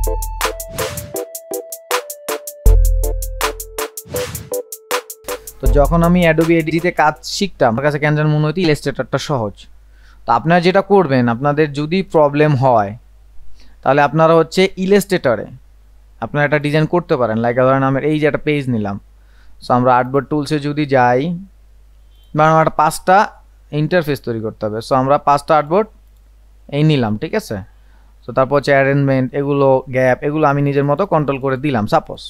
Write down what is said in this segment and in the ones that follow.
তো যখন আমি অ্যাডোবি এডিটে কাজ শিখতাম আমার কাছে কেন যেন মনে হতো ইলাস্ট্রেটরটা সহজ। তো আপনারা যেটা করবেন, আপনাদের যদি প্রবলেম হয় তাহলে আপনারা হচ্ছে ইলাস্ট্রেটরে আপনারা একটা ডিজাইন করতে পারেন। লাইক ধরেন আমি এই যে একটা পেজ নিলাম, সো আমরা আর্টবোর্ড টুলসে যদি যাই, মানে আমার 5টা ইন্টারফেস তৈরি করতে হবে। সো আমরা 5টা আর্টবোর্ড এই নিলাম, ঠিক আছে। সো তারপর হচ্ছে অ্যারেঞ্জমেন্ট, এগুলো গ্যাপ, এগুলো আমি নিজের মতো কন্ট্রোল করে দিলাম। সাপোজ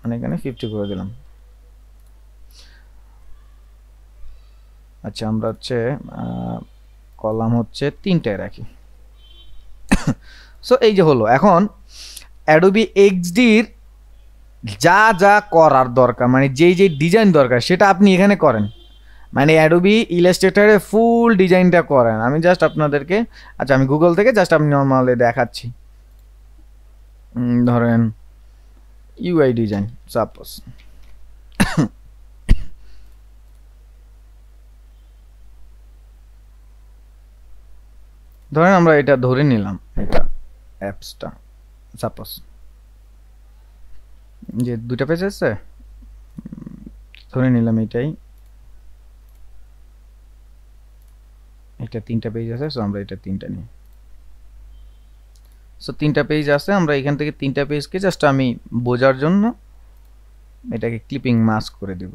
মানে এখানে 50 করে দিলাম। আচ্ছা, আমরা হচ্ছে কলাম হচ্ছে 3টায় রাখি। সো এই যে হলো। এখন অ্যাডোবি এক্সডির যা যা করার দরকার, মানে যেই যেই ডিজাইন দরকার সেটা আপনি এখানে করেন। মানে অ্যাডোবি ইলাস্ট্রেটরে ফুল ডিজাইনটা করেন। আমি জাস্ট আপনাদেরকে, আচ্ছা আমি গুগল থেকে জাস্ট আমি নর্মালি দেখাচ্ছি। ধরেন ইউআই ডিজাইন সাপোজ, ধরেন আমরা এটা ধরে নিলাম, এটা অ্যাপসটা সাপোজ যে 2টা পেজ আছে, ধরে নিলাম এটাই, এটা 3টা পেজ আছে। সো আমরা এটা 3টা নিই। সো 3টা পেজ আছে, আমরা এখান থেকে 3টা পেজকে জাস্ট আমি বোঝার জন্য এটাকে ক্লিপিং মাস্ক করে দিব।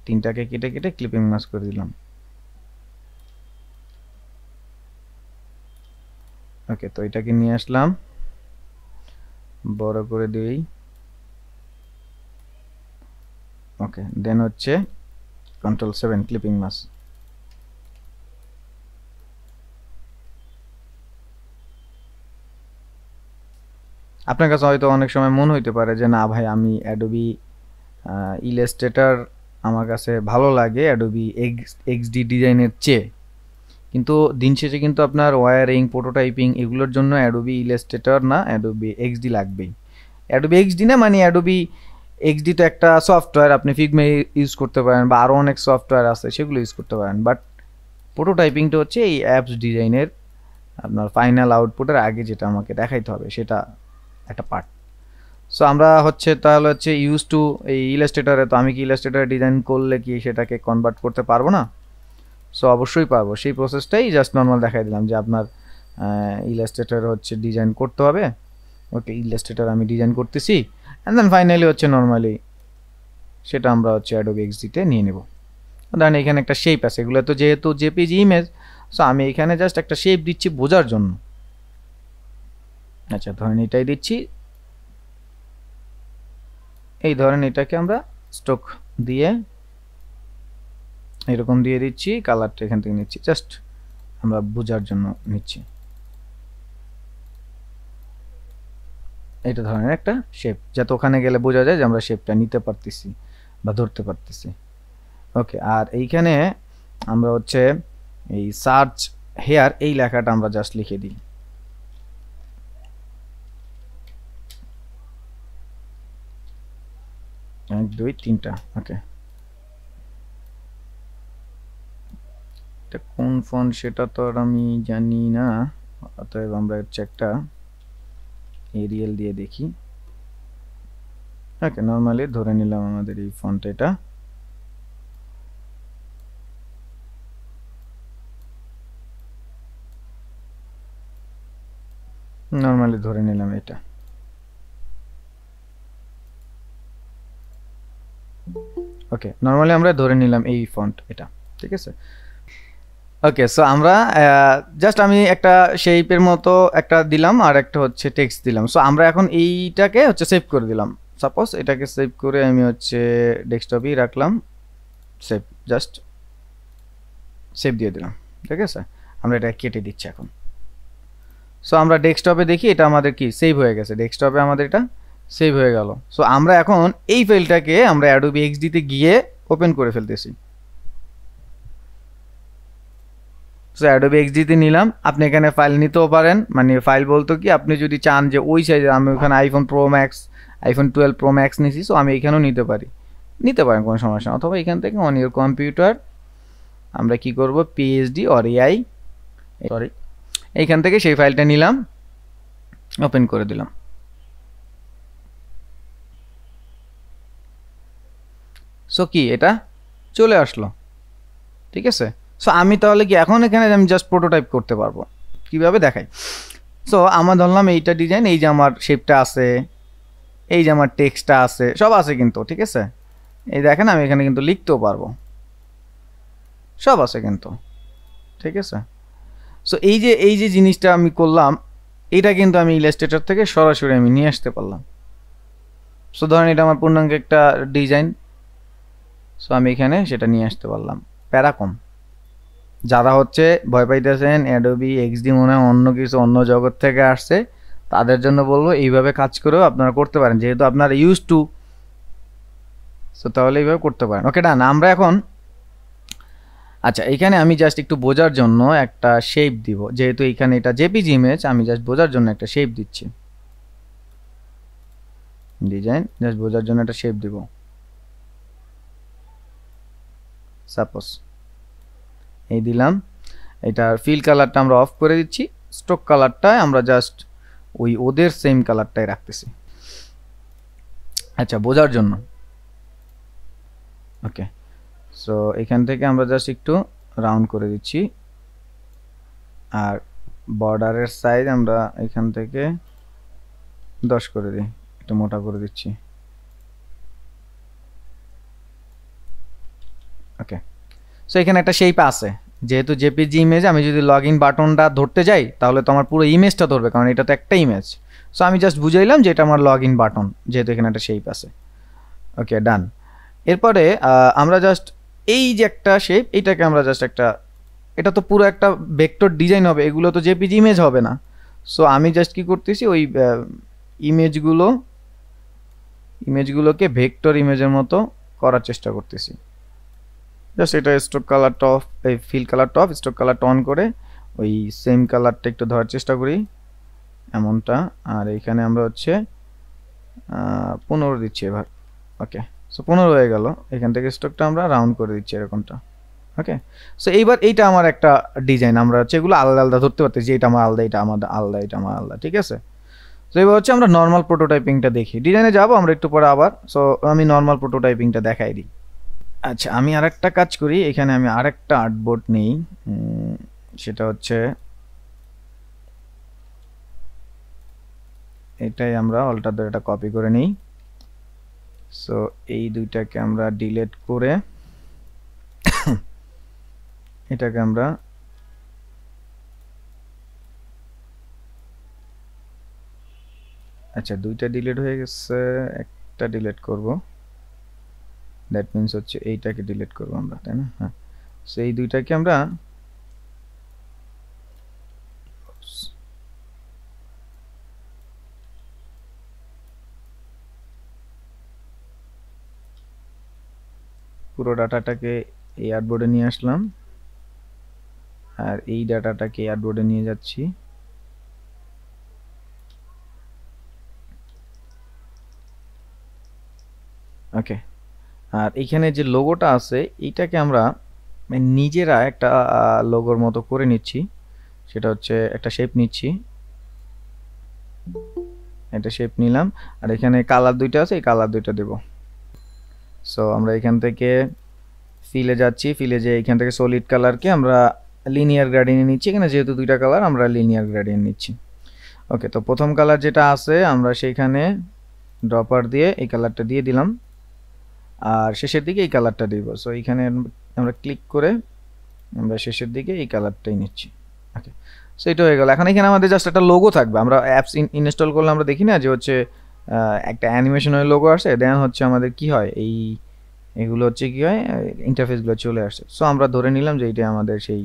3টাকে কেটে কেটে ক্লিপিং মাস্ক করে দিলাম। ওকে, তো এটাকে নিয়ে আসলাম, বড় করে দিই। ওকে, দেন হচ্ছে Ctrl+7 ক্লিপিং মাস্ক। আপনার কাছে হয়তো অনেক সময় মনে হইতে পারে যে না ভাই, আমি অ্যাডোবি ইলাস্ট্রেটর আমার কাছে ভালো লাগে অ্যাডোবি এক্সডি ডিজাইনের চেয়ে, কিন্তু দিন শেষে কিন্তু আপনার ওয়্যারিং, প্রোটোটাইপিং এগুলোর জন্য অ্যাডোবি ইলাস্ট্রেটর না, অ্যাডোবি এক্সডি লাগবেই। অ্যাডোবি এক্সডি না মানে অ্যাডোবি এক্সডি তো একটা সফটওয়্যার, আপনি ফিগমা ইউজ করতে পারেন বা আরও অনেক সফটওয়্যার আছে সেগুলো ইউজ করতে পারেন। বাট প্রোটোটাইপিংটা হচ্ছে এই অ্যাপস ডিজাইনের আপনার ফাইনাল আউটপুটের আগে যেটা আমাকে দেখাইতে হবে সেটা একটা পার্ট। সো আমরা হচ্ছে তাহলে হচ্ছে ইউজ টু এই ইলাস্ট্রেটরে, তো আমি কি ইলাস্ট্রেটরে ডিজাইন করলে কি সেটাকে কনভার্ট করতে পারবো না? সো অবশ্যই পারবো। সেই প্রসেসটাই জাস্ট নর্মাল দেখাই দিলাম যে আপনার ইলাস্ট্রেটর হচ্ছে ডিজাইন করতে হবে। ওকে, ইলাস্ট্রেটর আমি ডিজাইন করতেছি, অ্যান্ড দেন ফাইনালি হচ্ছে নর্মালি সেটা আমরা হচ্ছে অ্যাডোবি এক্সডিতে নিয়ে নেব। ধরেন এখানে একটা শেপ আছে, এগুলো তো যেহেতু জেপিজি ইমেজ, সো আমি এখানে জাস্ট একটা শেপ দিচ্ছি বোঝার জন্য। আচ্ছা, ধরেন এটাই দিচ্ছি, এই ধরেন এটাকে আমরা স্ট্রোক দিয়ে এরকম দিয়ে দিচ্ছি, কালারটা এখান থেকে নিচ্ছি, জাস্ট আমরা বোঝার জন্য নিচ্ছি। এটা ধরনের একটা শেপ, যাতে ওখানে গেলে বোঝা যায় যে আমরা শেপটা নিতে পারতেছি বা ধরতে পারতেছি। ওকে, আর এইখানে আমরা হচ্ছে এই সার্চ হেয়ার এই লেখাটা আমরা জাস্ট লিখে দিই। এক, দুই, তিনটা। ওকে, এটা কোন ফন্ট সেটা তো আর আমি জানি না, অতএব আমরা হচ্ছে একটা এরিয়াল দিয়ে দেখি। ওকে, নর্মালি ধরে নিলাম আমাদের এই ফন্ট, এটা নর্মালি ধরে নিলাম এটা। ওকে, নর্মালি আমরা ধরে নিলাম এই ফন্ট এটা, ঠিক আছে। ওকে, সো আমরা জাস্ট আমি একটা শেপের মতো একটা দিলাম আর একটা হচ্ছে টেক্সট দিলাম। সো আমরা এখন এইটাকে হচ্ছে সেভ করে দিলাম। সাপোজ এটাকে সেভ করে আমি হচ্ছে ডেস্কটপেই রাখলাম, সেভ, জাস্ট সেভ দিয়ে দিলাম, ঠিক আছে। আমরা এটা কেটে দিচ্ছি এখন। সো আমরা ডেস্কটপে দেখি এটা আমাদের কি সেভ হয়ে গেছে, ডেস্কটপে আমাদের এটা সেভ হয়ে গেল। সো আমরা এখন এই ফাইলটাকে আমরা অ্যাডোবি এক্সডিতে গিয়ে ওপেন করে ফেলতেছি। সো অ্যাডোবি এক্সডিতে নিলাম, আপনি এখানে ফাইল নিতেও পারেন, মানে ফাইল বলতে কি আপনি যদি চান যে ওই সাইজে, আমি ওখানে iPhone pro max, iPhone 12 pro max নিছি, সো আমি এখানেও নিতে পারেন, কোনো সমস্যা না। অথবা এখান থেকে অন ইউর কম্পিউটার আমরা কি করব, পিএইচডি অর এআই, সরি, এইখান থেকে সেই ফাইলটা নিলাম, ওপেন করে দিলাম। সো কি এটা চলে আসলো, ঠিক আছে। সো আমি তাহলে কি এখন এখানে আমি জাস্ট প্রোটোটাইপ করতে পারবো, কিভাবে দেখাই। সো আমার ধরলাম এইটা ডিজাইন, এই যে আমার শেপটা আছে, এই যে আমার টেক্সটটা আছে, সব আছে কিন্তু, ঠিক আছে। এই দেখেন আমি এখানে কিন্তু লিখতেও পারবো, সব আছে কিন্তু, ঠিক আছে। সো এই যে জিনিসটা আমি করলাম, এটা কিন্তু আমি ইলাস্ট্রেটর থেকে সরাসরি আমি নিয়ে আসতে পারলাম। সো ধরেন এটা আমার পূর্ণাঙ্গ একটা ডিজাইন, সো আমি এখানে সেটা নিয়ে আসতে পারলাম। প্যারাকম যারা হচ্ছে ভয় পাইতেছেন অ্যাডোবি এক্সডি মনে হয় অন্য কিছু, অন্য জগৎ থেকে আসছে, তাদের জন্য বলবো এইভাবে কাজ করেও আপনারা করতে পারেন, যেহেতু আপনারা ইউজ টু। সো তাহলে এইভাবে করতে পারেন। ওকে ডান। আমরা এখন আচ্ছা এখানে আমি জাস্ট একটু বোঝার জন্য একটা শেপ দিব, যেহেতু এখানে এটা জেপিজি ইমেজ, আমি জাস্ট বোঝার জন্য একটা শেপ দিচ্ছি। ডিজাইন জাস্ট বোঝার জন্য একটা শেপ দিব। সাপোজ এই দিলাম, এটার ফিল কালারটা আমরা অফ করে দিচ্ছি, স্ট্রোক কালারটা আমরা জাস্ট ওদের সেম কালারটাই রাখতেছি, আচ্ছা বোঝার জন্য। ওকে, সো এখান থেকে আমরা জাস্ট একটু রাউন্ড করে দিচ্ছি, আর বর্ডারের সাইজ আমরা এখান থেকে 10 করে দিই, একটু মোটা করে দিচ্ছি। ওকে, সো এখানে একটা শেপ আছে, যেহেতু জেপিজি ইমেজ, আমি যদি লগ ইন বাটনটা ধরতে যাই তাহলে তো আমার পুরো ইমেজটা ধরবে, কারণ এটা তো একটা ইমেজ। সো আমি জাস্ট বুঝাইলাম যে এটা আমার লগ ইন বাটন, যেহেতু এখানে একটা শেপ আছে। ওকে ডান। এরপরে আমরা জাস্ট এই যে একটা শেপ, এইটাকে আমরা জাস্ট একটা, এটা তো পুরো একটা ভেক্টর ডিজাইন হবে, এগুলো তো জেপিজি ইমেজ হবে না। সো আমি জাস্ট কি করতেছি, ওই ইমেজগুলোকে ভেক্টর ইমেজের মতো করার চেষ্টা করতেছি। জাস্ট এটা স্ট্রোক কালারটা অফ, এই ফিল কালারটা অফ, স্ট্রোক কালারটা অন করে ওই সেম কালারটা একটু ধরার চেষ্টা করি, এমনটা। আর এইখানে আমরা হচ্ছে 15 দিচ্ছি এবার। ওকে, সো 15 হয়ে গেল। এখান থেকে স্ট্রোকটা আমরা রাউন্ড করে দিচ্ছি এরকমটা। ওকে, সো এইবার এইটা আমার একটা ডিজাইন, আমরা হচ্ছে এগুলো আলাদা আলাদা ধরতে পারতেছি, এটা আমার আলাদা, এটা আমার আলাদা, এটা আমার আলাদা, ঠিক আছে। সো এবার হচ্ছে আমরা নর্মাল প্রোটোটাইপিংটা দেখি, ডিজাইনে যাবো আমরা একটু পরে আবার। সো আমি নর্মাল প্রোটোটাইপিংটা দেখাই দিই। আচ্ছা আমি আরেকটা কাজ করি, এখানে আমি আরেকটা আর্টবোর্ড নেই, সেটা হচ্ছে এটাই, আমরা অল্টার ধরে এটা কপি করে নিই। সো এই দুইটাকে আমরা ডিলিট করে এটাকে আমরা আচ্ছা দুইটা ডিলিট হয়ে গেছে, একটা ডিলিট করব, দ্যাট মিন্স হচ্ছে এইটাকে ডিলিট করব আমরা, তাই না? হ্যাঁ, সো এই দুইটাকে আমরা পুরো ডাটাটাকে এই আর্টবোর্ডে নিয়ে আসলাম, আর এই ডাটাটাকে এই আর্টবোর্ডে নিয়ে যাচ্ছি। ওকে, আর এখানে যে লোগোটা আছে এইটাকে আমরা নিজেরা একটা লোগোর মতো করে নিচ্ছি, সেটা হচ্ছে একটা শেপ নিচ্ছি, একটা শেপ নিলাম, আর এখানে কালার দুইটা আছে, এই কালার দুইটা দেব। সো আমরা এখান থেকে ফিলে যাচ্ছি, ফিলে যে এখান থেকে সলিড কালারকে আমরা লিনিয়ার গ্রেডিয়েন্ট নিচ্ছি, এখানে যেহেতু দুইটা কালার আমরা লিনিয়ার গ্রেডিয়েন্ট নিচ্ছি। ওকে, তো প্রথম কালার যেটা আছে আমরা সেইখানে ড্রপার দিয়ে এই কালারটা দিয়ে দিলাম, আর শেষের দিকে এই কালারটা দিব। সো এইখানে আমরা ক্লিক করে আমরা শেষের দিকে এই কালারটাই নিচ্ছি। ওকে, সো এটা হয়ে গেল। এখন এখানে আমাদের জাস্ট একটা লোগো থাকবে, আমরা অ্যাপস ইনস্টল করলে আমরা দেখি না যে হচ্ছে একটা অ্যানিমেশনের লোগো আসে, দেন হচ্ছে আমাদের কি হয়, এগুলো হচ্ছে কি হয়, ইন্টারফেসগুলো চলে আসে। সো আমরা ধরে নিলাম যে এইটা আমাদের সেই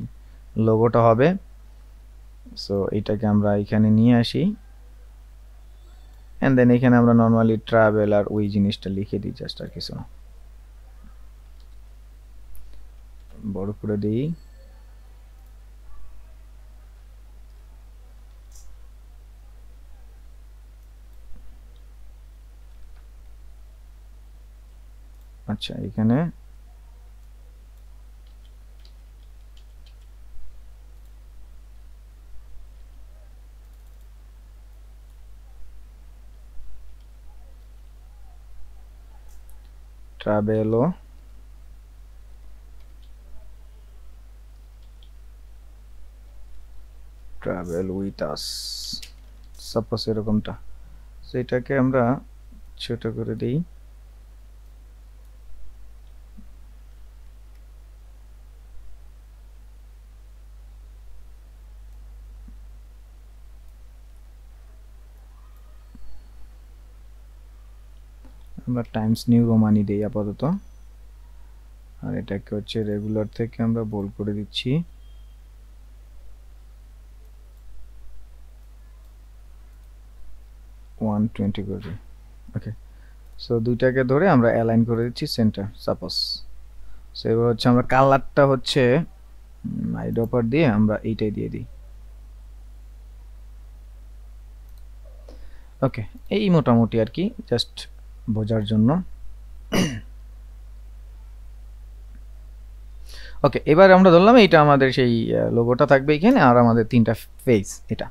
লোগোটা হবে। সো এইটাকে আমরা এখানে নিয়ে আসি, অ্যান্ড দেন এখানে আমরা নর্মালি ট্রাভেল আর ওই জিনিসটা লিখে দিই, জাস্ট আর কিছু না। বড় করে দিই, আচ্ছা এখানে ট্রাভেলো URL with us, সাপোজ এরকমটা। সো এটাকে আমরা ছোট করে দেই। আমরা টাইমস নিউ রোমানি দেই আপাতত, আর এটাকে হচ্ছে রেগুলার থেকে আমরা বোল্ড করে দিচ্ছি। করে ওকে। সো দুইটাকে ধরে আমরা অ্যালাইন করে দিচ্ছি সেন্টার সাপোজ। সো এবার হচ্ছে আমরা কালারটা হচ্ছে আইড্রপার দিয়ে আমরা এইটাই দিয়ে দিই। ওকে, এই মোটামুটি আর কি, জাস্ট বোঝার জন্য। ওকে, এবার আমরা ধরলাম এইটা আমাদের সেই লোগোটা থাকবে এখানে, আর আমাদের তিনটা ফেস এটা।